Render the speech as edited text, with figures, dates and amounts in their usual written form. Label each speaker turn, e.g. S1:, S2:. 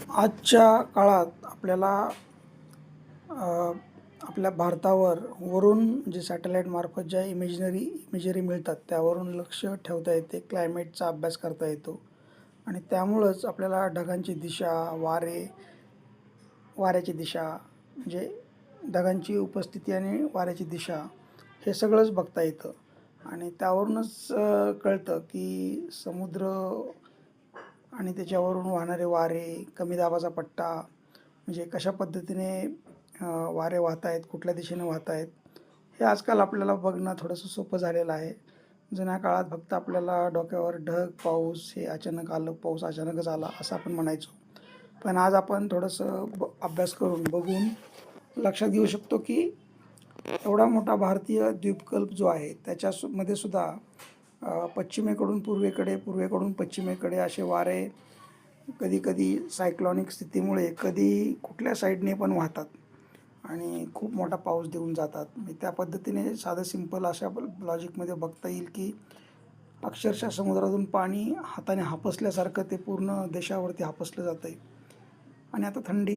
S1: आजच्या काळात आपल्याला आपल्या भारतावर वरून जे सॅटेलाईटमार्फत ज्या इमेजरी मिळतात त्यावरून लक्ष ठेवता येते, क्लायमेटचा अभ्यास करता येतो आणि त्यामुळंच आपल्याला ढगांची दिशा, वाऱ्याची दिशा म्हणजे ढगांची उपस्थिती आणि वाऱ्याची दिशा हे सगळंच बघता येतं आणि त्यावरूनच कळतं की समुद्र आणि त्याच्यावरून वाहणारे वारे, कमी दाबाचा पट्टा म्हणजे कशा पद्धतीने वारे वाहत आहेत, कुठल्या दिशेने वाहत आहेत, हे आजकाल आपल्याला बघणं थोडंसं सोपं झालेलं आहे. जुन्या काळात फक्त आपल्याला डोक्यावर ढग, पाऊस हे अचानक आलं, पाऊस अचानकच आला असं आपण म्हणायचो. पण आज आपण थोडंसं अभ्यास करून, बघून लक्षात घेऊ शकतो की एवढा मोठा भारतीय द्वीपकल्प जो आहे त्याच्यामध्ये सुद्धा पश्चिमेकडून पूर्वेकडे, पूर्वेकडून पश्चिमेकडे असे वारे कधी-कधी सायक्लॉनिक स्थितीमुळे कधी कुठल्या साईडने पण वाहतात आणि खूप मोठा पाऊस देऊन जातात. त्या पद्धतीने साधं सिंपल अशा लॉजिकमध्ये बघता येईल की अक्षरशः समुद्रातून पाणी हाताने हापसल्यासारखं ते पूर्ण देशावरती हापसलं जातं आहे आणि आता थंडी